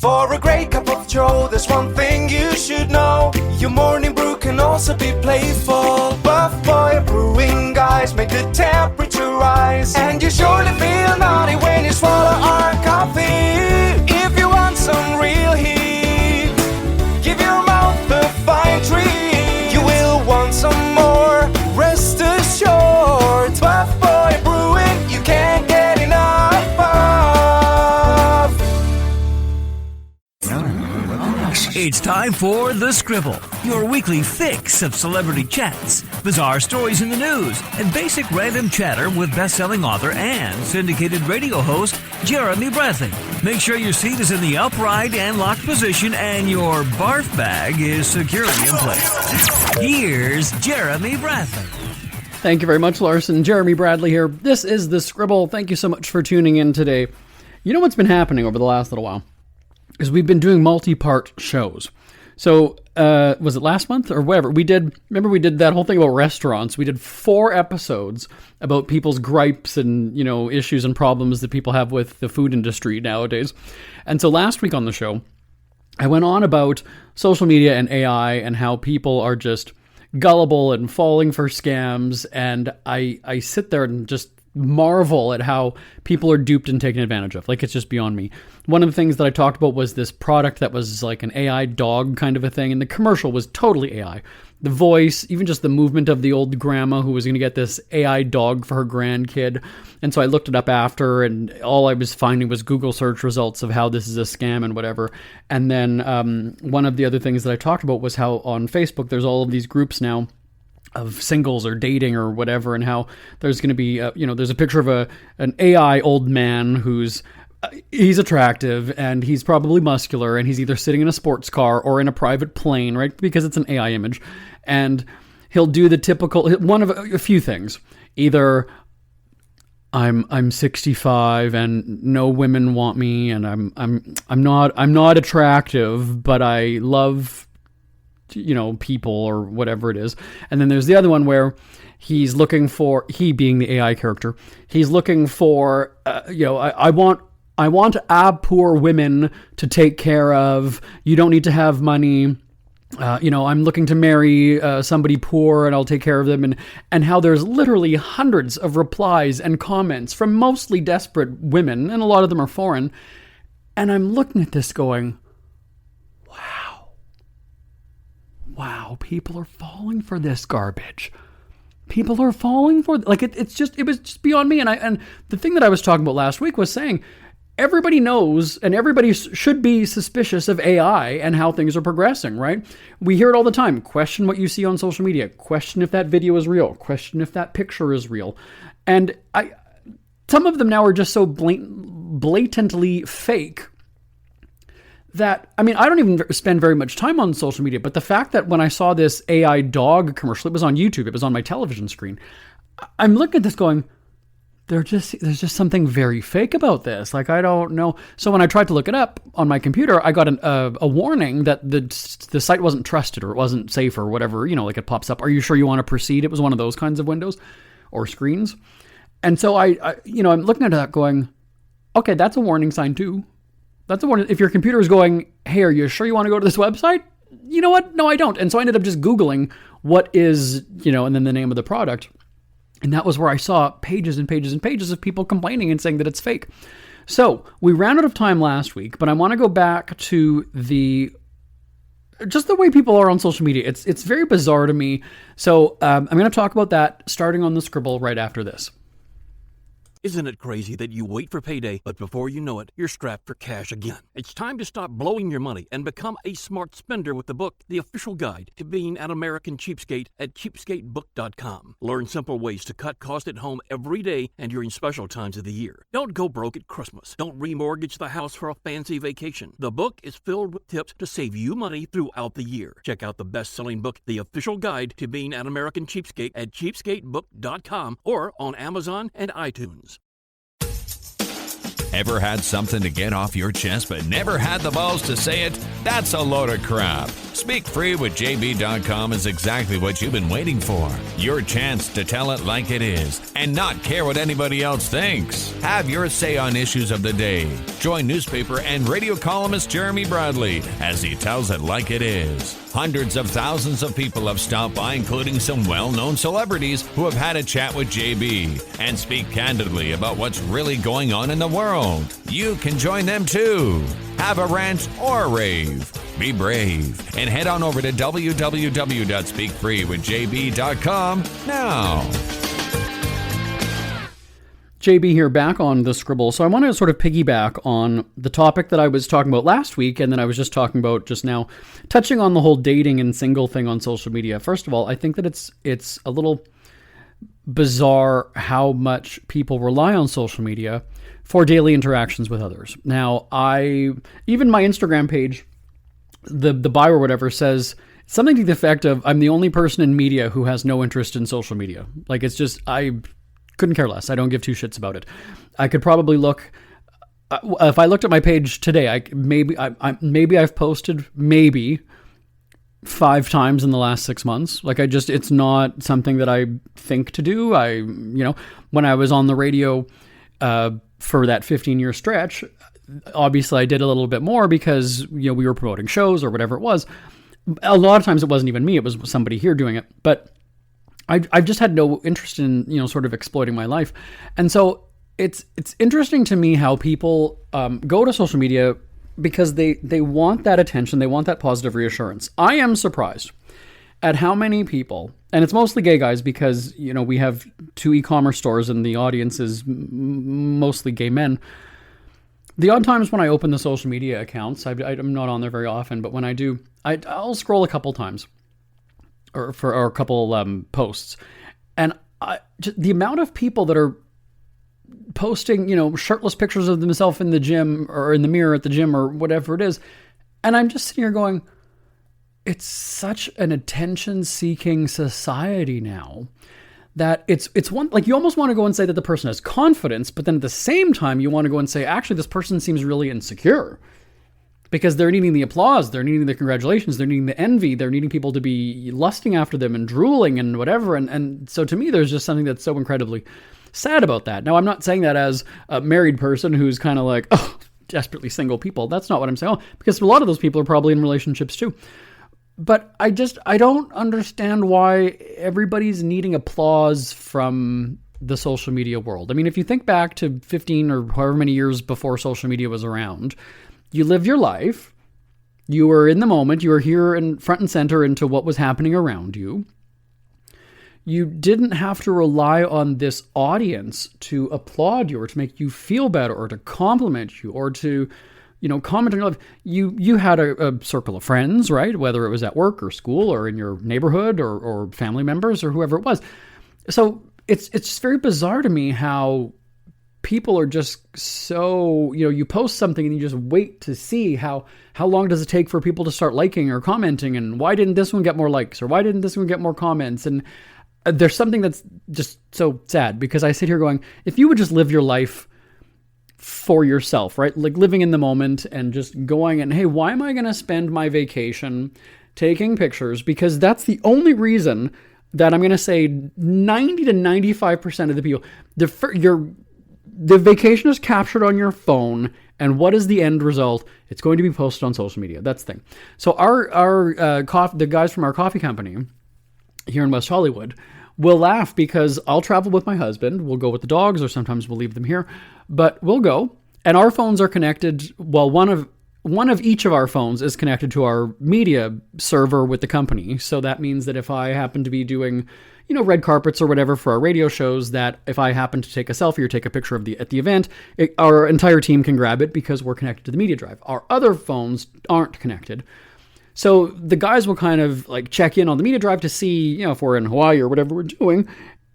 For a great cup of joe, there's one thing you should know. Your morning brew can also be playful. Buff Boy Brewing guys make the temperature rise, and you surely feel naughty when you swallow our coffee. If you want some real heat, give your mouth a fine treat. You will want some more, rest assured. Buff Boy Brewing, you can't get enough of. It's time for The Scribble, your weekly fix of celebrity chats, bizarre stories in the news, and basic random chatter with best-selling author and syndicated radio host Jeremy Bradley. Make sure your seat is in the upright and locked position and your barf bag is securely in place. Here's Jeremy Bradley. Thank you very much, Larson. Jeremy Bradley here. This is The Scribble. Thank you so much for tuning in today. You know what's been happening over the last little while? Is we've been doing multi-part shows. So, was it last month or whatever? Remember we did that whole thing about restaurants. We did 4 episodes about people's gripes and, issues and problems that people have with the food industry nowadays. And so last week on the show, I went on about social media and AI and how people are just gullible and falling for scams. And I sit there and just marvel at how people are duped and taken advantage of. Like, it's just beyond me. One of the things that I talked about was this product that was like an AI dog kind of a thing, and the commercial was totally AI. The voice, even just the movement of the old grandma who was going to get this AI dog for her grandkid. And so I looked it up after, and all I was finding was Google search results of how this is a scam and whatever. And then one of the other things that I talked about was how on Facebook there's all of these groups now of singles or dating or whatever, and how there's going to be, there's a picture of an AI old man who's, he's attractive and he's probably muscular and he's either sitting in a sports car or in a private plane, right? Because it's an AI image. And he'll do the typical, one of a few things. Either I'm 65 and no women want me, and I'm not attractive, but I love people or whatever it is. And then there's the other one where he's looking for, he being the AI character, he's looking for, I want poor women to take care of. You don't need to have money. I'm looking to marry somebody poor and I'll take care of them. And how there's literally hundreds of replies and comments from mostly desperate women, and a lot of them are foreign. And I'm looking at this going, wow, people are falling for this garbage. People are falling for, like, it was just beyond me. And the thing that I was talking about last week was saying, everybody knows and everybody should be suspicious of AI and how things are progressing, right? We hear it all the time. Question what you see on social media. Question if that video is real. Question if that picture is real. And some of them now are just so blatantly fake that, I don't even spend very much time on social media, but the fact that when I saw this AI dog commercial, it was on YouTube, it was on my television screen, I'm looking at this going, there's just something very fake about this. Like, I don't know. So when I tried to look it up on my computer, I got a warning that the site wasn't trusted or it wasn't safe or whatever, like it pops up. Are you sure you want to proceed? It was one of those kinds of windows or screens. And so I'm looking at that going, okay, that's a warning sign too. That's a warning. If your computer is going, hey, are you sure you want to go to this website? You know what? No, I don't. And so I ended up just Googling what is, and then the name of the product. And that was where I saw pages and pages and pages of people complaining and saying that it's fake. So we ran out of time last week, but I want to go back to just the way people are on social media. It's very bizarre to me. So I'm going to talk about that starting on the Scribble right after this. Isn't it crazy that you wait for payday, but before you know it, you're strapped for cash again? It's time to stop blowing your money and become a smart spender with the book, The Official Guide to Being an American Cheapskate at cheapskatebook.com. Learn simple ways to cut costs at home every day and during special times of the year. Don't go broke at Christmas. Don't remortgage the house for a fancy vacation. The book is filled with tips to save you money throughout the year. Check out the best-selling book, The Official Guide to Being an American Cheapskate at cheapskatebook.com or on Amazon and iTunes. Ever had something to get off your chest but never had the balls to say it? That's a load of crap. SpeakFreeWithJB.com is exactly what you've been waiting for. Your chance to tell it like it is and not care what anybody else thinks. Have your say on issues of the day. Join newspaper and radio columnist Jeremy Bradley as he tells it like it is. Hundreds of thousands of people have stopped by, including some well-known celebrities who have had a chat with JB and speak candidly about what's really going on in the world. You can join them too. Have a rant or a rave. Be brave and head on over to www.speakfreewithjb.com now. JB here, back on the Scribble. So I want to sort of piggyback on the topic that I was talking about last week, and then I was just talking about just now, touching on the whole dating and single thing on social media. First of all, I think that it's a little bizarre how much people rely on social media for daily interactions with others. Now, even my Instagram page, the bio or whatever says something to the effect of, I'm the only person in media who has no interest in social media. Like, it's just, I couldn't care less. I don't give two shits about it. I could probably look, if I looked at my page today, maybe I've posted maybe 5 times in the last 6 months. Like, it's not something that I think to do. When I was on the radio for that 15-year stretch, obviously I did a little bit more because, we were promoting shows or whatever it was. A lot of times it wasn't even me, it was somebody here doing it. But I've just had no interest in, sort of exploiting my life. And so it's interesting to me how people go to social media because they want that attention, they want that positive reassurance. I am surprised at how many people, and it's mostly gay guys because, we have 2 e-commerce stores and the audience is mostly gay men. The odd times when I open the social media accounts, I'm not on there very often, but when I do, I'll scroll a couple times or a couple posts. And the amount of people that are posting, shirtless pictures of themselves in the gym or in the mirror at the gym or whatever it is. And I'm just sitting here going, it's such an attention-seeking society now that it's one, like, you almost want to go and say that the person has confidence, but then at the same time, you want to go and say, actually, this person seems really insecure because they're needing the applause, they're needing the congratulations, they're needing the envy, they're needing people to be lusting after them and drooling and whatever. And so to me, there's just something that's so incredibly sad about that. Now, I'm not saying that as a married person who's kind of like, oh, desperately single people. That's not what I'm saying. Because a lot of those people are probably in relationships too. But I don't understand why everybody's needing applause from the social media world. I mean, if you think back to 15 or however many years before social media was around, you lived your life, you were in the moment, you were here in front and center into what was happening around you. You didn't have to rely on this audience to applaud you or to make you feel better or to compliment you or to, comment on your life. You had a circle of friends, right? Whether it was at work or school or in your neighborhood or family members or whoever it was. So it's just very bizarre to me how people are just so, you post something and you just wait to see how long does it take for people to start liking or commenting, and why didn't this one get more likes or why didn't this one get more comments? And there's something that's just so sad because I sit here going, if you would just live your life for yourself, right? Like living in the moment and just going and, hey, why am I going to spend my vacation taking pictures? Because that's the only reason that I'm going to say 90 to 95% of the people, the vacation is captured on your phone. And what is the end result? It's going to be posted on social media. That's the thing. So the guys from our coffee company here in West Hollywood will laugh because I'll travel with my husband. We'll go with the dogs or sometimes we'll leave them here, but we'll go and our phones are connected. Well, one of each of our phones is connected to our media server with the company. So that means that if I happen to be doing, red carpets or whatever for our radio shows, that if I happen to take a selfie or take a picture at the event, our entire team can grab it because we're connected to the media drive. Our other phones aren't connected. So the guys will kind of like check in on the media drive to see, if we're in Hawaii or whatever we're doing.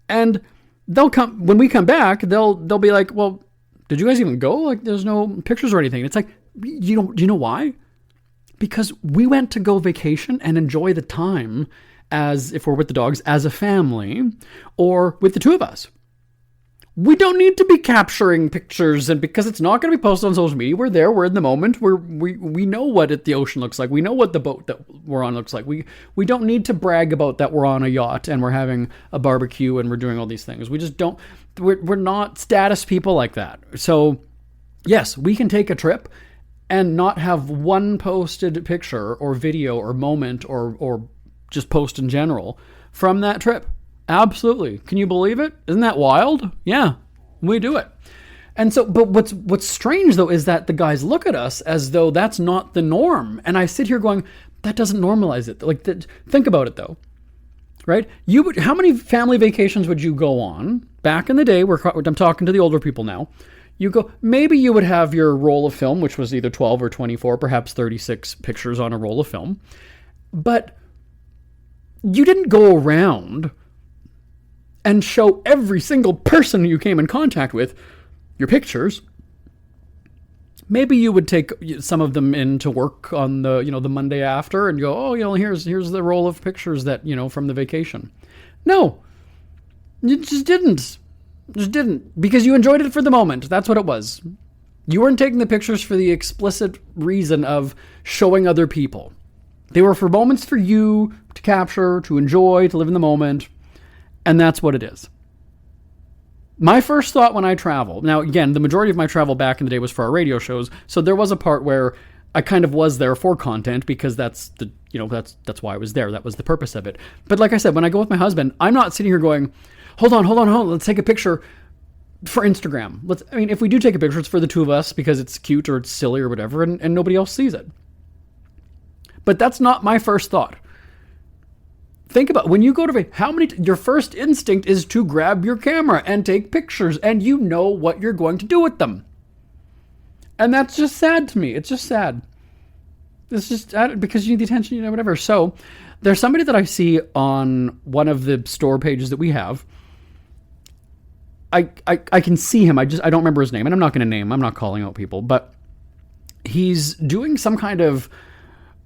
And they'll come, when we come back, they'll be like, well, did you guys even go? Like, there's no pictures or anything. It's like, do you know why? Because we went to go vacation and enjoy the time as if we're with the dogs as a family or with the two of us. We don't need to be capturing pictures, and because it's not going to be posted on social media, we're there, we're in the moment, we know what the ocean looks like, we know what the boat that we're on looks like. We don't need to brag about that we're on a yacht and we're having a barbecue and we're doing all these things. We just don't, we're not status people like that. So yes, we can take a trip and not have one posted picture or video or moment or just post in general from that trip. Absolutely. Can you believe it? Isn't that wild? Yeah, we do it. And so, but what's strange though is that the guys look at us as though that's not the norm. And I sit here going, that doesn't normalize it. Like, think about it though, right? How many family vacations would you go on back in the day? I'm talking to the older people now. Maybe you would have your roll of film, which was either 12 or 24, perhaps 36 pictures on a roll of film. But you didn't go around and show every single person you came in contact with your pictures. Maybe you would take some of them in to work on the Monday after and go, oh, here's the roll of pictures that, from the vacation. No, you just didn't. Just didn't. Because you enjoyed it for the moment. That's what it was. You weren't taking the pictures for the explicit reason of showing other people. They were for moments for you to capture, to enjoy, to live in the moment. And that's what it is. My first thought when I travel, now again, the majority of my travel back in the day was for our radio shows, so there was a part where I kind of was there for content because that's why I was there. That was the purpose of it. But like I said, when I go with my husband, I'm not sitting here going, hold on, let's take a picture for Instagram. If we do take a picture, it's for the two of us because it's cute or it's silly or whatever, and nobody else sees it. But that's not my first thought. Think about when you go to your first instinct is to grab your camera and take pictures, and you know what you're going to do with them. And that's just sad to me. It's just sad. It's just because you need the attention, whatever. So there's somebody that I see on one of the store pages that we have. I can see him. I don't remember his name, and I'm not going to name. I'm not calling out people, but he's doing some kind of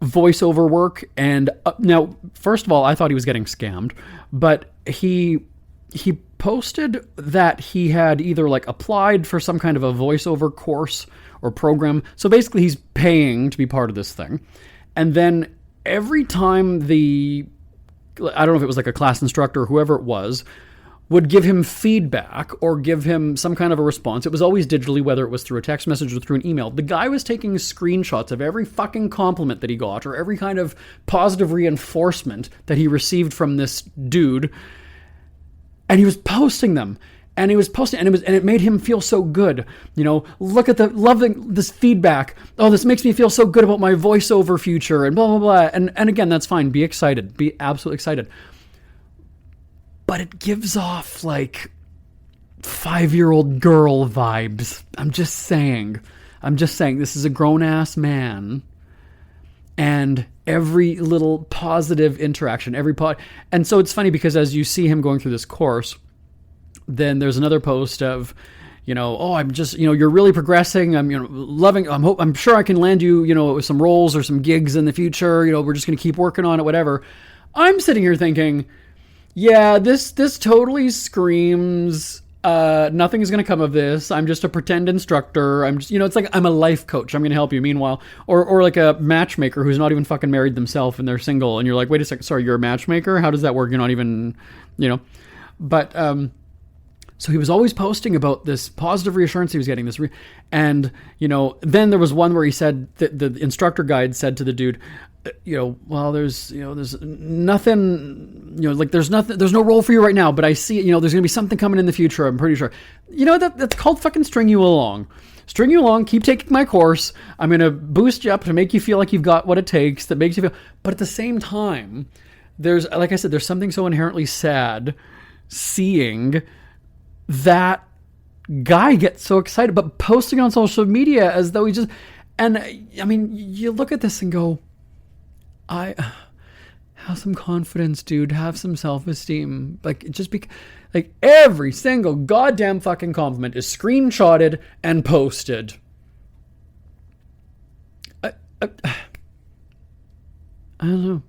voiceover work. And now, first of all, I thought he was getting scammed, but he posted that he had either applied for some kind of a voiceover course or program. So basically he's paying to be part of this thing. And then every time I don't know if it was a class instructor or whoever it was, would give him feedback or give him some kind of a response. It was always digitally, whether it was through a text message or through an email. The guy was taking screenshots of every fucking compliment that he got or every kind of positive reinforcement that he received from this dude. And he was posting them. And he was posting, and it made him feel so good. Look at loving this feedback. Oh, this makes me feel so good about my voiceover future and blah, blah, blah. And again, that's fine. Be excited. Be absolutely excited. But it gives off 5-year-old girl vibes. I'm just saying this is a grown-ass man. And every little positive interaction, and so it's funny because as you see him going through this course, then there's another post of, I'm just, you're really progressing. I'm, loving, I'm sure I can land you, some roles or some gigs in the future. We're just going to keep working on it, whatever. I'm sitting here thinking, yeah, this totally screams, nothing is going to come of this. I'm just a pretend instructor. I'm just, it's like I'm a life coach. I'm going to help you. Meanwhile, or like a matchmaker who's not even fucking married themselves and they're single. And you're like, wait a second, sorry, you're a matchmaker? How does that work? You're not even, But, so he was always posting about this positive reassurance he was getting. And then there was one where he said, the instructor guide said to the dude, well, there's nothing, there's no role for you right now, but I see, there's going to be something coming in the future. I'm pretty sure, that's called fucking string you along. String you along, keep taking my course. I'm going to boost you up to make you feel like you've got what it takes, that makes you feel, but at the same time, there's something so inherently sad seeing that guy gets so excited, but posting on social media as though he just, and you look at this and go, have some confidence, dude. Have some self-esteem. Every single goddamn fucking compliment is screenshotted and posted. I don't know.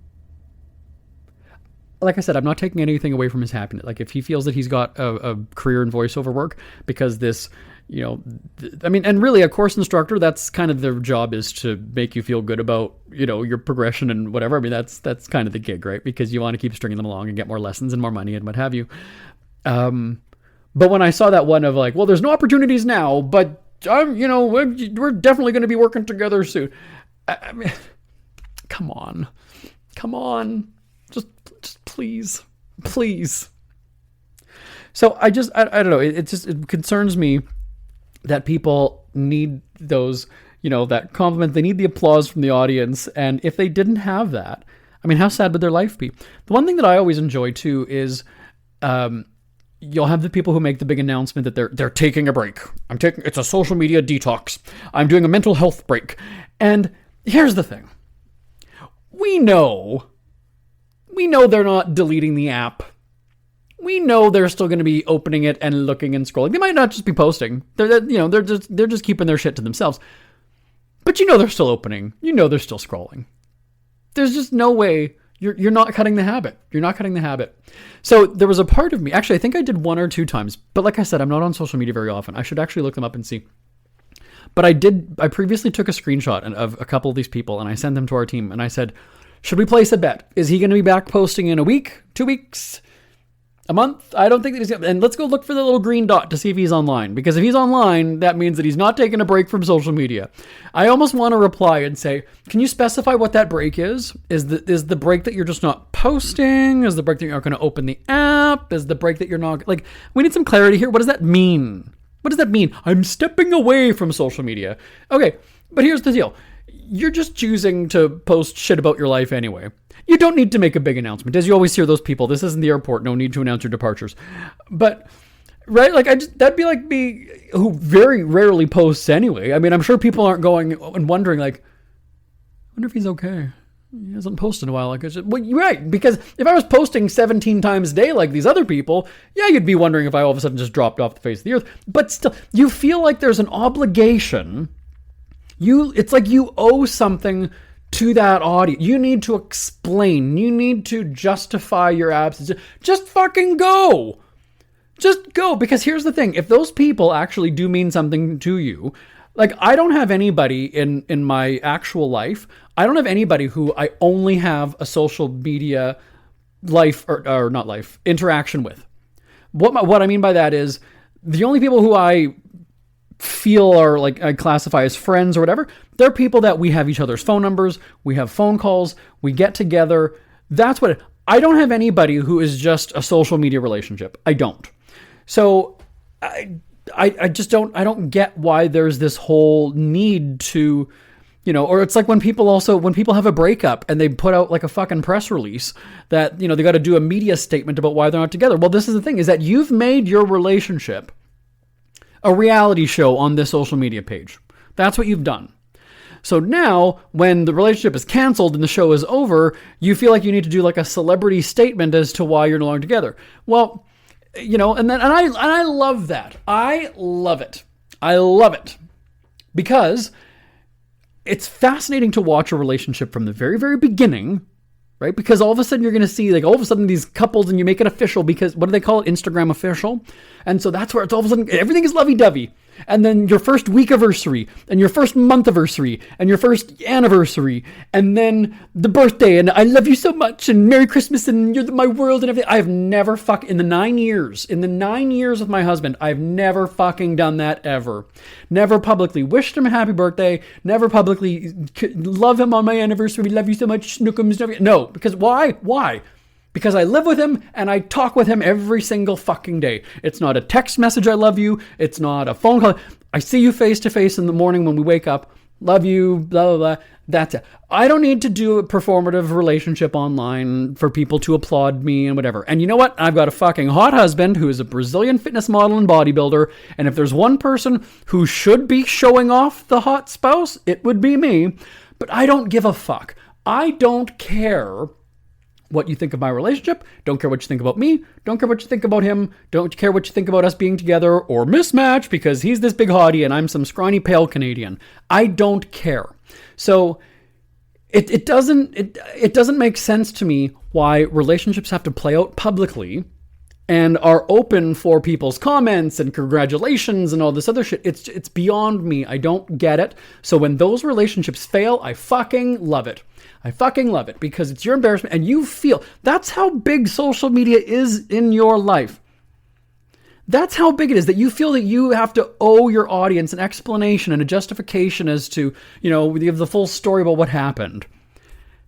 like I said, I'm not taking anything away from his happiness. Like if he feels that he's got a career in voiceover work because this, and really a course instructor, that's kind of their job, is to make you feel good about, your progression and whatever. I mean, that's kind of the gig, right? Because you want to keep stringing them along and get more lessons and more money and what have you. But when I saw that one of like, well, there's no opportunities now, but we're definitely going to be working together soon. I mean, come on, just please. So I don't know. It concerns me that people need those, that compliment. They need the applause from the audience. And if they didn't have that, I mean, how sad would their life be? The one thing that I always enjoy too is, you'll have the people who make the big announcement that they're taking a break. It's a social media detox. I'm doing a mental health break. And here's the thing. We know they're not deleting the app. We know they're still going to be opening it and looking and scrolling. They might not just be posting. They're just keeping their shit to themselves. But they're still opening. They're still scrolling. There's just no way. You're not cutting the habit. You're not cutting the habit. So there was a part of me, actually, I think I did 1 or 2 times, but like I said, I'm not on social media very often. I should actually look them up and see. But I previously took a screenshot of a couple of these people and I sent them to our team and I said, should we place a bet? Is he going to be back posting in a week, 2 weeks, a month? I don't think that he's going to. And let's go look for the little green dot to see if he's online. Because if he's online, that means that he's not taking a break from social media. I almost want to reply and say, can you specify what that break is? Is the break that you're just not posting? Is the break that you're not going to open the app? Is the break that you're not... Like, we need some clarity here. What does that mean? What does that mean? I'm stepping away from social media. Okay, but here's the deal. You're just choosing to post shit about your life anyway. You don't need to make a big announcement. As you always hear those people, this isn't the airport, no need to announce your departures. But, right, like that'd be like me, who very rarely posts anyway. I mean, I'm sure people aren't going and wondering, like, I wonder if he's okay. He hasn't posted in a while. Like, well, you're right, because if I was posting 17 times a day like these other people, yeah, you'd be wondering if I all of a sudden just dropped off the face of the earth. But still, you feel like there's an obligation. It's like you owe something to that audience. You need to explain. You need to justify your absence. Just fucking go. Just go. Because here's the thing. If those people actually do mean something to you, like I don't have anybody in my actual life. I don't have anybody who I only have a social media life or not life interaction with. What I mean by that is the only people who I feel are like I classify as friends or whatever, they're people that we have each other's phone numbers, we have phone calls, we get together. That's what I don't have anybody who is just a social media relationship. I don't. So I just don't get why there's this whole need to, or it's like when people have a breakup and they put out like a fucking press release that, they got to do a media statement about why they're not together. Well, this is the thing, is that you've made your relationship a reality show on this social media page. That's what you've done. So now, when the relationship is canceled and the show is over, you feel like you need to do like a celebrity statement as to why you're no longer together. Well, and I love that. I love it. I love it. Because it's fascinating to watch a relationship from the very, very beginning, right? Because all of a sudden you're going to see like all of a sudden these couples and you make it official because what do they call it? Instagram official. And so that's where it's all of a sudden everything is lovey-dovey. And then your first week anniversary and your first month anniversary and your first anniversary and then the birthday and I love you so much and Merry Christmas and you're my world and everything. I've never in the 9 years with my husband, I've never fucking done that ever. Never publicly wished him a happy birthday. Never publicly love him on my anniversary. We love you so much. Snookums. No, because why? Because I live with him and I talk with him every single fucking day. It's not a text message, I love you. It's not a phone call. I see you face to face in the morning when we wake up. Love you, blah, blah, blah. That's it. I don't need to do a performative relationship online for people to applaud me and whatever. And you know what? I've got a fucking hot husband who is a Brazilian fitness model and bodybuilder. And if there's one person who should be showing off the hot spouse, it would be me. But I don't give a fuck. I don't care what you think of my relationship. Don't care what you think about me. Don't care what you think about him. Don't care what you think about us being together or mismatch because he's this big hottie and I'm some scrawny pale Canadian. I don't care. So it doesn't make sense to me why relationships have to play out publicly and are open for people's comments and congratulations and all this other shit. It's beyond me. I don't get it. So when those relationships fail, I fucking love it. I fucking love it because it's your embarrassment and you feel that's how big social media is in your life. That's how big it is that you feel that you have to owe your audience an explanation and a justification as to, you give the full story about what happened.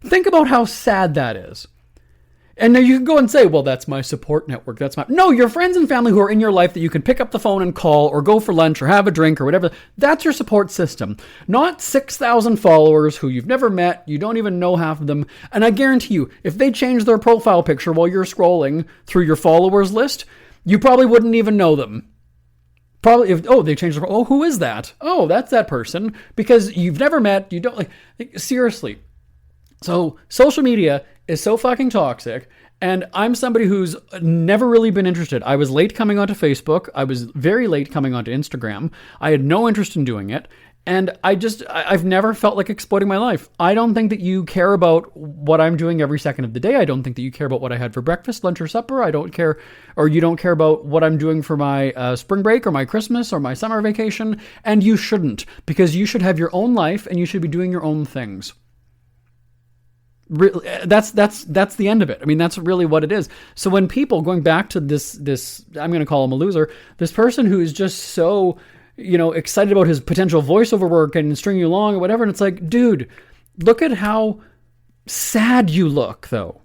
Think about how sad that is. And now you can go and say, well, that's my support network. No, your friends and family who are in your life that you can pick up the phone and call or go for lunch or have a drink or whatever. That's your support system. Not 6,000 followers who you've never met. You don't even know half of them. And I guarantee you, if they change their profile picture while you're scrolling through your followers list, you probably wouldn't even know them. Probably they changed their, who is that? Oh, that's that person. Because you've never met, you don't seriously. So social media is so fucking toxic, and I'm somebody who's never really been interested. I was late coming onto Facebook. I was very late coming onto Instagram. I had no interest in doing it, and I've never felt like exploiting my life. I don't think that you care about what I'm doing every second of the day. I don't think that you care about what I had for breakfast, lunch, or supper. I don't care, or you don't care about what I'm doing for my spring break or my Christmas or my summer vacation, and you shouldn't, because you should have your own life and you should be doing your own things. That's the end of it. I mean, that's really what it is. So when people, going back to this I'm going to call him a loser, this person who is just so, excited about his potential voiceover work and stringing you along or whatever, and it's like, dude, look at how sad you look, though.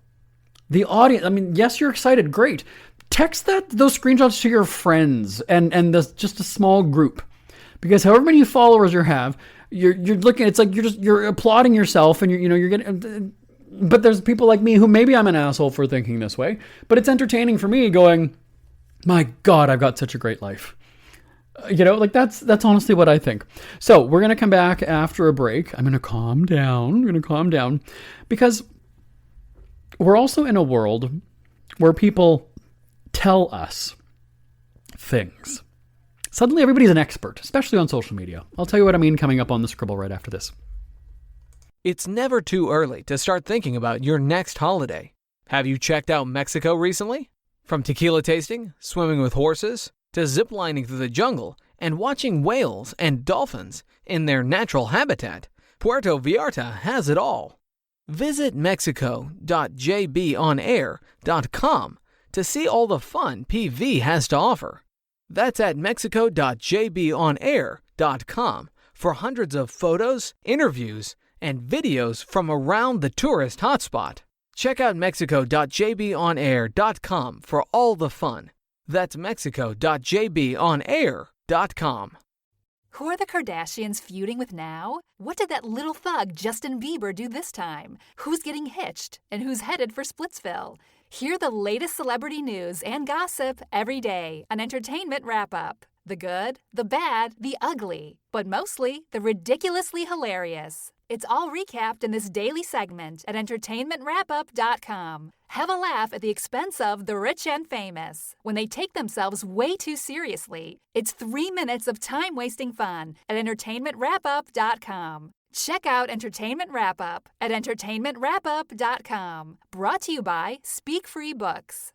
The audience, I mean, yes, you're excited, great. Text those screenshots to your friends and just a small group, because however many followers you have, you're looking. It's like you're applauding yourself, and you're getting. But there's people like me who maybe I'm an asshole for thinking this way, but it's entertaining for me going, my God, I've got such a great life. That's honestly what I think. So we're going to come back after a break. I'm going to calm down because we're also in a world where people tell us things. Suddenly everybody's an expert, especially on social media. I'll tell you what I mean coming up on the Scribble right after this. It's never too early to start thinking about your next holiday. Have you checked out Mexico recently? From tequila tasting, swimming with horses, to ziplining through the jungle and watching whales and dolphins in their natural habitat, Puerto Vallarta has it all. Visit mexico.jbonair.com to see all the fun PV has to offer. That's at mexico.jbonair.com for hundreds of photos, interviews, and videos from around the tourist hotspot. Check out mexico.jbonair.com for all the fun. That's mexico.jbonair.com. Who are the Kardashians feuding with now? What did that little thug Justin Bieber do this time? Who's getting hitched? And who's headed for Splitsville? Hear the latest celebrity news and gossip every day on Entertainment Wrap-Up. The good, the bad, the ugly, but mostly the ridiculously hilarious. It's all recapped in this daily segment at entertainmentwrapup.com. Have a laugh at the expense of the rich and famous when they take themselves way too seriously. It's 3 minutes of time-wasting fun at entertainmentwrapup.com. Check out Entertainment Wrap-Up at entertainmentwrapup.com. Brought to you by Speak Free Books.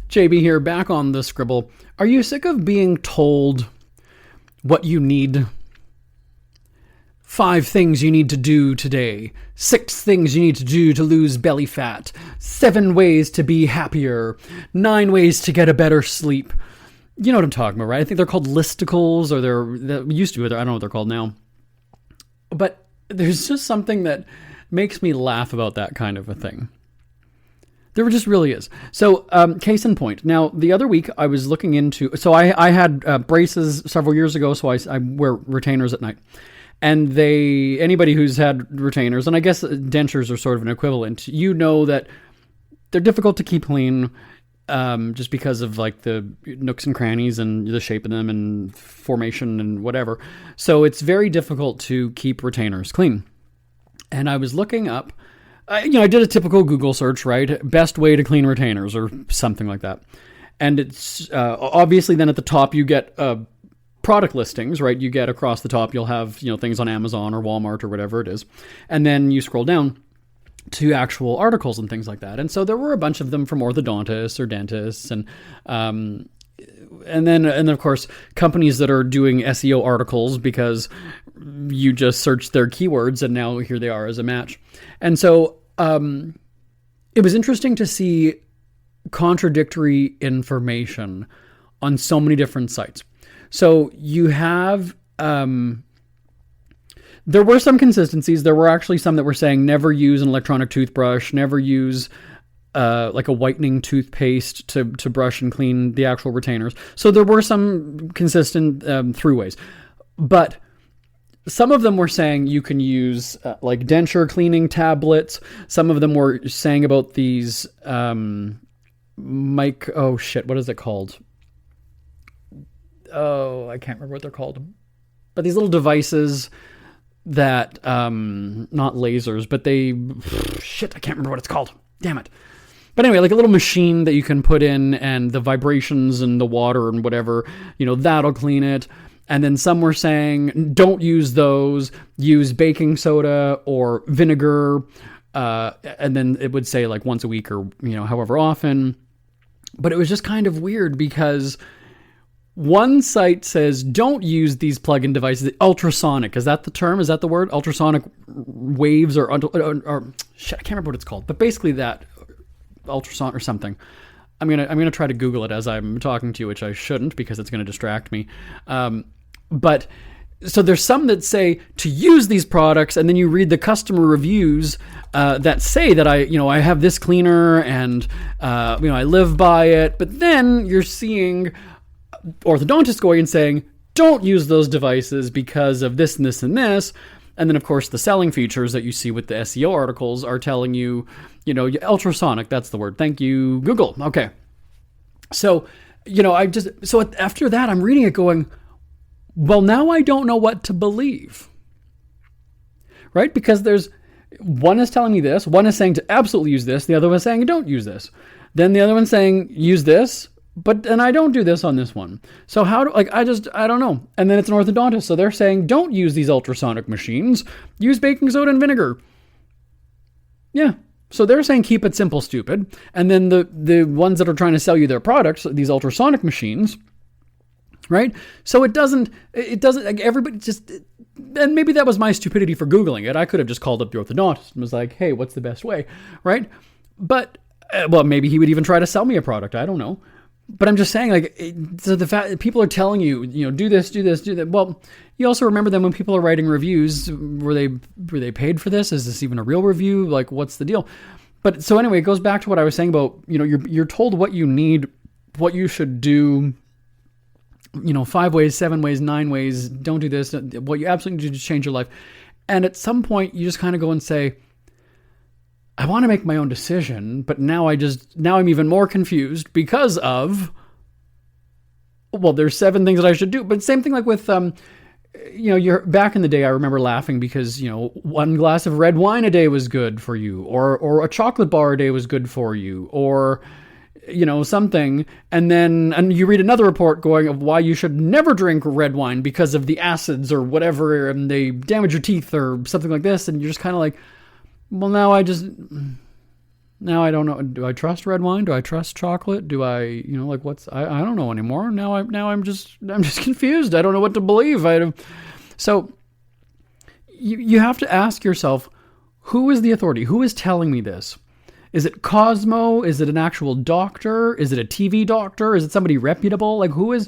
JB here, back on the Scribble. Are you sick of being told what you need? 5 things you need to do today. 6 things you need to do to lose belly fat. 7 ways to be happier. 9 ways to get a better sleep. You know what I'm talking about, right? I think they're called listicles, or they used to. I don't know what they're called now. But there's just something that makes me laugh about that kind of a thing. There just really is. So, case in point. Now, the other week I was looking into... So I had braces several years ago, so I wear retainers at night. And anybody who's had retainers, and I guess dentures are sort of an equivalent, you know that they're difficult to keep clean just because of like the nooks and crannies and the shape of them and formation and whatever. So it's very difficult to keep retainers clean. And I was looking up, I did a typical Google search, right? Best way to clean retainers or something like that. And it's obviously then at the top you get product listings, right? You get across the top, you'll have, things on Amazon or Walmart or whatever it is. And then you scroll down to actual articles and things like that. And so there were a bunch of them from orthodontists or dentists and then of course companies that are doing SEO articles because you just searched their keywords and now here they are as a match. And so it was interesting to see contradictory information on so many different sites. So you have there were some consistencies. There were actually some that were saying never use an electronic toothbrush, never use like a whitening toothpaste to brush and clean the actual retainers. So there were some consistent throughways. But some of them were saying you can use like denture cleaning tablets. Some of them were saying about these what is it called? Oh, I can't remember what they're called. But these little devices that, not lasers, but I can't remember what it's called. Damn it. But anyway, like a little machine that you can put in and the vibrations and the water and whatever, that'll clean it. And then some were saying, don't use those, use baking soda or vinegar. And then it would say like once a week or, however often. But it was just kind of weird because one site says, don't use these plug-in devices. Ultrasonic, is that the term? Is that the word? Ultrasonic waves or shit, I can't remember what it's called. But basically that ultrasonic or something. I'm gonna try to Google it as I'm talking to you, which I shouldn't because it's gonna distract me. But so there's some that say to use these products, and then you read the customer reviews that say that I have this cleaner and I live by it. But then you're seeing orthodontists going and saying, don't use those devices because of this and this and this. And then, of course, the selling features that you see with the SEO articles are telling you, ultrasonic, that's the word. Thank you, Google. Okay. So, after that, I'm reading it going, well, now I don't know what to believe. Right? Because one is telling me this, one is saying to absolutely use this, the other one is saying don't use this. Then the other one's saying use this, and I don't do this on this one. So I don't know. And then it's an orthodontist. So they're saying, don't use these ultrasonic machines. Use baking soda and vinegar. Yeah. So they're saying, keep it simple, stupid. And then the ones that are trying to sell you their products, these ultrasonic machines, right? So it doesn't, like everybody just, and maybe that was my stupidity for Googling it. I could have just called up the orthodontist and was like, hey, what's the best way? Right? But, maybe he would even try to sell me a product. I don't know. But I'm just saying, so the fact that people are telling you, do this, do that. Well, you also remember them when people are writing reviews. Were they paid for this? Is this even a real review? Like, what's the deal? But so anyway, it goes back to what I was saying about, you're told what you need, what you should do, 5 ways, 7 ways, 9 ways. Don't do this. What you absolutely need to do to change your life. And at some point, you just kind of go and say, I want to make my own decision, but now I'm even more confused because of, there's 7 things that I should do. But same thing like with, you're back in the day, I remember laughing because, 1 glass of red wine a day was good for you, or a chocolate bar a day was good for you, or, something. And you read another report going of why you should never drink red wine because of the acids or whatever, and they damage your teeth or something like this. And you're just kind of like, well, now I don't know. Do I trust red wine? Do I trust chocolate? Do I, I don't know anymore. Now I'm just confused. I don't know what to believe. So you have to ask yourself, who is the authority? Who is telling me this? Is it Cosmo? Is it an actual doctor? Is it a TV doctor? Is it somebody reputable? Like who is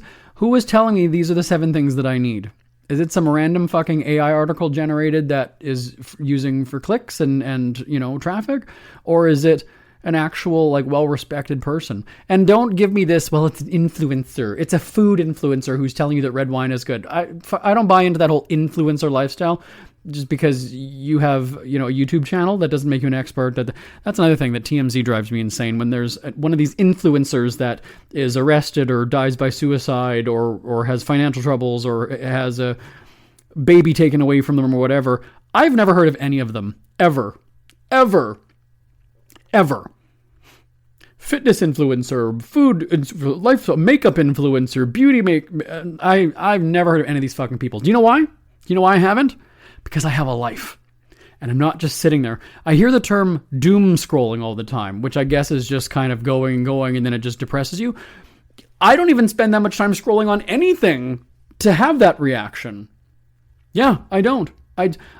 telling me these are the 7 things that I need? Is it some random fucking AI article generated that is using for clicks and traffic? Or is it an actual, well-respected person? And don't give me this, it's an influencer. It's a food influencer who's telling you that red wine is good. I don't buy into that whole influencer lifestyle. Just because you have, a YouTube channel, that doesn't make you an expert. That's another thing that TMZ drives me insane. When there's one of these influencers that is arrested or dies by suicide or has financial troubles or has a baby taken away from them or whatever. I've never heard of any of them. Ever. fitness influencer, life, makeup influencer, beauty I've never heard of any of these fucking people. Do you know why? Do you know why I haven't? Because I have a life. And I'm not just sitting there. I hear the term doom scrolling all the time, which I guess is just kind of going, and then it just depresses you. I don't even spend that much time scrolling on anything to have that reaction. Yeah, I don't.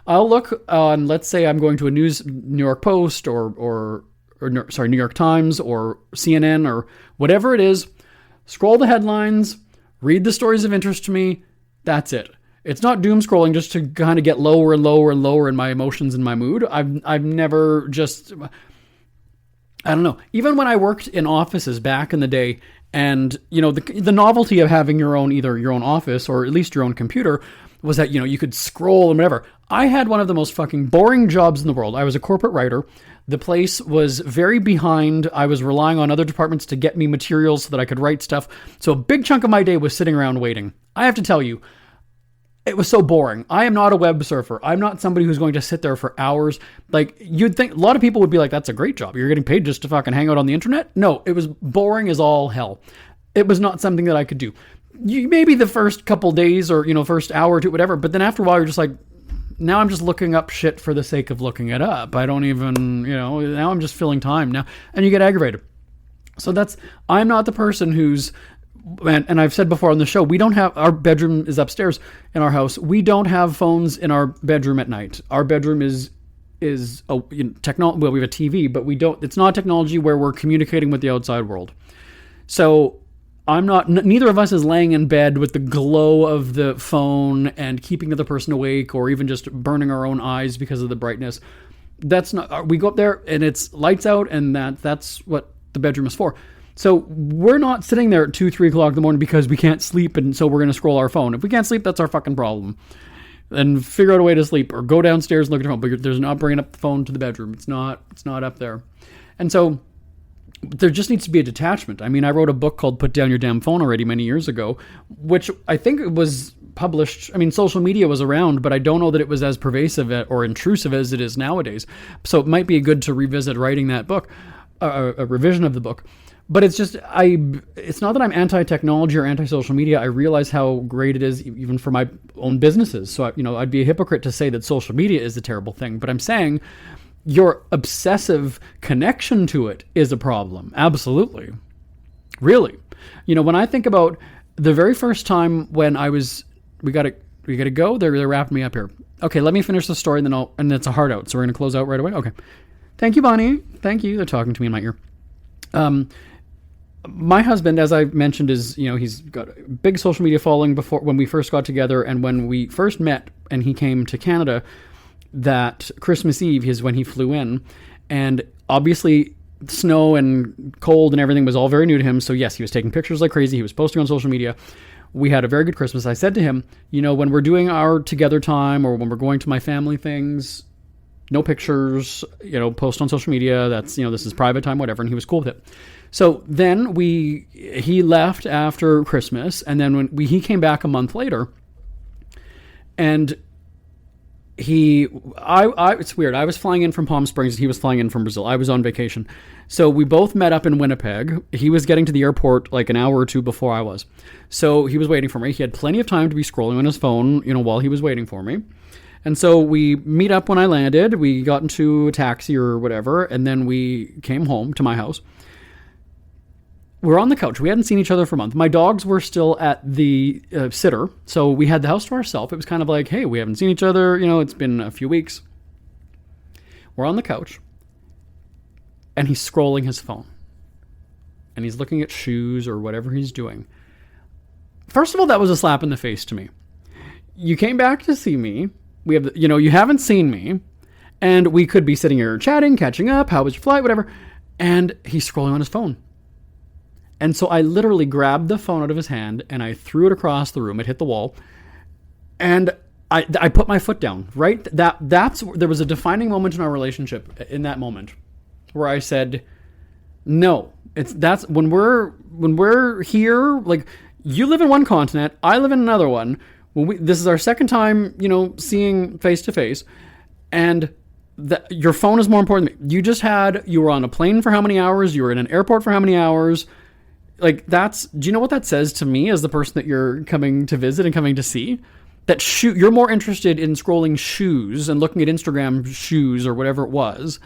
I'll look on, let's say I'm going to a New York Post or New York Times or CNN or whatever it is, scroll the headlines, read the stories of interest to me. That's it. It's not doom scrolling just to kind of get lower and lower and lower in my emotions and my mood. I've never just, I don't know. Even when I worked in offices back in the day, and the novelty of having either your own office or at least your own computer was that you could scroll and whatever. I had one of the most fucking boring jobs in the world. I was a corporate writer. The place was very behind. I was relying on other departments to get me materials so that I could write stuff. So a big chunk of my day was sitting around waiting. I have to tell you, it was so boring. I am not a web surfer. I'm not somebody who's going to sit there for hours. Like, you'd think, a lot of people would be like, that's a great job. You're getting paid just to fucking hang out on the internet? No, it was boring as all hell. It was not something that I could do. Maybe the first couple days or, first hour or two, whatever. But then after a while, you're just like, now I'm just looking up shit for the sake of looking it up. I don't even, now I'm just filling time now. And you get aggravated. So I'm not the person who's, and I've said before on the show, we don't have, our bedroom is upstairs in our house. We don't have phones in our bedroom at night. Our bedroom is technology. Well, we have a TV, but it's not technology where we're communicating with the outside world. So neither of us is laying in bed with the glow of the phone and keeping the other person awake, or even just burning our own eyes because of the brightness. That's not, we go up there and it's lights out, and that's what the bedroom is for. So we're not sitting there at 2, 3 o'clock in the morning because we can't sleep, and so we're going to scroll our phone. If we can't sleep, that's our fucking problem. And figure out a way to sleep, or go downstairs and look at your phone. But there's not bringing up the phone to the bedroom. It's not up there. And so there just needs to be a detachment. I mean, I wrote a book called Put Down Your Damn Phone already many years ago, which I think it was published. I mean, social media was around, but I don't know that it was as pervasive or intrusive as it is nowadays. So it might be good to revisit writing that book, a revision of the book. But it's just, it's not that I'm anti-technology or anti-social media. I realize how great it is even for my own businesses. So, I'd be a hypocrite to say that social media is a terrible thing. But I'm saying your obsessive connection to it is a problem. Absolutely. Really. When I think about the very first time when we got to go, they're wrapping me up here. Okay, let me finish the story, and it's a hard out. So we're going to close out right away. Okay. Thank you, Bonnie. Thank you. They're talking to me in my ear. My husband, as I mentioned, is, he's got a big social media following when we first got together, and when we first met and he came to Canada, that Christmas Eve is when he flew in, and obviously snow and cold and everything was all very new to him. So yes, he was taking pictures like crazy. He was posting on social media. We had a very good Christmas. I said to him, when we're doing our together time, or when we're going to my family things, no pictures, post on social media. That's, this is private time, whatever. And he was cool with it. So then he left after Christmas, and then when he came back a month later, and it's weird. I was flying in from Palm Springs, and he was flying in from Brazil. I was on vacation. So we both met up in Winnipeg. He was getting to the airport like an hour or two before I was. So he was waiting for me. He had plenty of time to be scrolling on his phone, while he was waiting for me. And so we meet up when I landed. We got into a taxi or whatever, and then we came home to my house. We're on the couch. We hadn't seen each other for a month. My dogs were still at the sitter, so we had the house to ourselves. It was kind of like, hey, we haven't seen each other. It's been a few weeks. We're on the couch, and he's scrolling his phone, and he's looking at shoes or whatever he's doing. First of all, that was a slap in the face to me. You came back to see me. We have, you haven't seen me, and we could be sitting here chatting, catching up. How was your flight? Whatever. And he's scrolling on his phone. And so I literally grabbed the phone out of his hand and I threw it across the room. It hit the wall. And I put my foot down, right? There was a defining moment in our relationship in that moment where I said, no, that's when we're here, like, you live in one continent, I live in another one. This is our second time, seeing face to face, and your phone is more important than me. You were on a plane for how many hours? You were in an airport for how many hours? Like, do you know what that says to me as the person that you're coming to visit and coming to see? That you're more interested in scrolling shoes and looking at Instagram shoes or whatever it was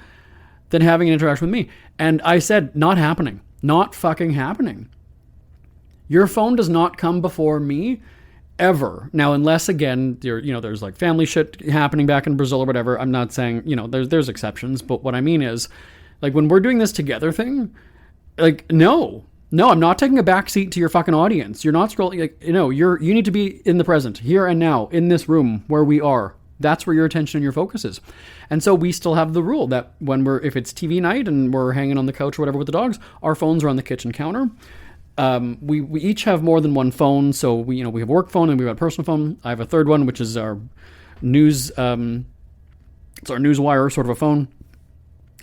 than having an interaction with me. And I said, not happening. Not fucking happening. Your phone does not come before me ever. Now, unless, again, there's like family shit happening back in Brazil or whatever. I'm not saying, there's exceptions. But what I mean is, like, when we're doing this together thing, like, no, I'm not taking a backseat to your fucking audience. You're not scrolling. Like, you need to be in the present, here and now, in this room where we are. That's where your attention and your focus is. And so we still have the rule that if it's TV night and we're hanging on the couch or whatever with the dogs, our phones are on the kitchen counter. We each have more than one phone. So we have a work phone and we've got a personal phone. I have a third one, which is our news, it's our newswire sort of a phone.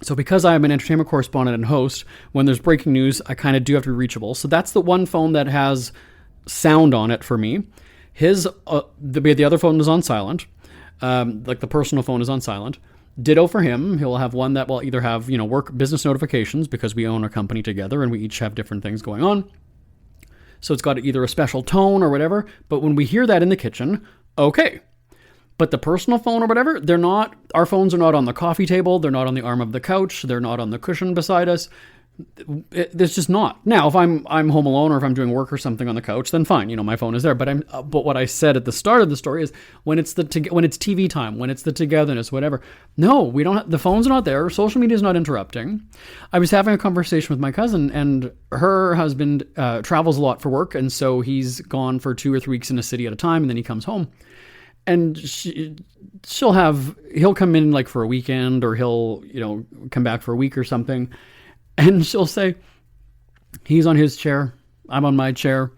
So because I'm an entertainment correspondent and host, when there's breaking news, I kind of do have to be reachable. So that's the one phone that has sound on it for me. The other phone is on silent. Like the personal phone is on silent. Ditto for him. He'll have one that will either have, work business notifications because we own a company together and we each have different things going on. So it's got either a special tone or whatever. But when we hear that in the kitchen, okay. But the personal phone or whatever, our phones are not on the coffee table. They're not on the arm of the couch. They're not on the cushion beside us. It's just not. Now, if I'm home alone or if I'm doing work or something on the couch, then fine. My phone is there. But what I said at the start of the story is when it's TV time, when it's the togetherness, whatever. No, we don't. The phones are not there. Social media is not interrupting. I was having a conversation with my cousin, and her husband travels a lot for work, and so he's gone for 2 or 3 weeks in a city at a time, and then he comes home. And he'll come in like for a weekend, or he'll come back for a week or something. And she'll say, he's on his chair, I'm on my chair.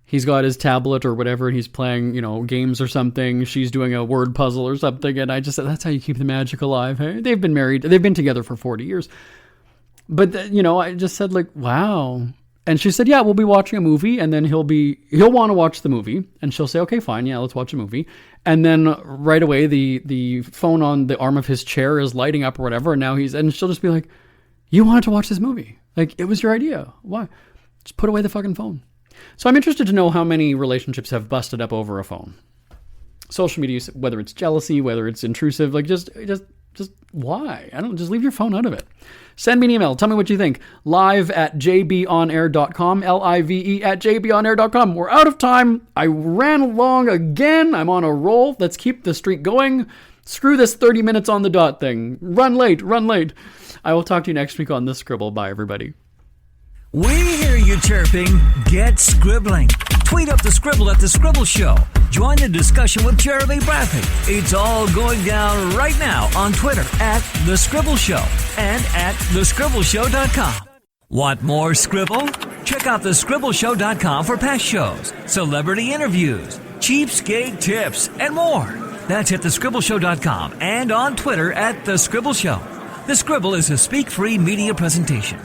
He's got his tablet or whatever, and he's playing, games or something. She's doing a word puzzle or something. And I just said, that's how you keep the magic alive. Hey? They've been married. They've been together for 40 years. But, I just said like, wow. And she said, yeah, we'll be watching a movie. And then he'll want to watch the movie. And she'll say, okay, fine. Yeah, let's watch a movie. And then right away, the phone on the arm of his chair is lighting up or whatever. And she'll just be like, you wanted to watch this movie. Like, it was your idea. Why? Just put away the fucking phone. So I'm interested to know how many relationships have busted up over a phone. Social media, whether it's jealousy, whether it's intrusive, like just why? Just leave your phone out of it. Send me an email. Tell me what you think. live@jbonair.com, live@jbonair.com. We're out of time. I ran along again. I'm on a roll. Let's keep the streak going. Screw this 30 minutes on the dot thing. Run late. I will talk to you next week on The Scribble. Bye, everybody. We hear you chirping. Get scribbling. Tweet up The Scribble at The Scribble Show. Join the discussion with Jeremy Bradley. It's all going down right now on Twitter at The Scribble Show and at thescribbleshow.com. Want more Scribble? Check out thescribbleshow.com for past shows, celebrity interviews, cheapskate tips, and more. That's at thescribbleshow.com and on Twitter at The Scribble Show. The Scribble is a speak-free media presentation.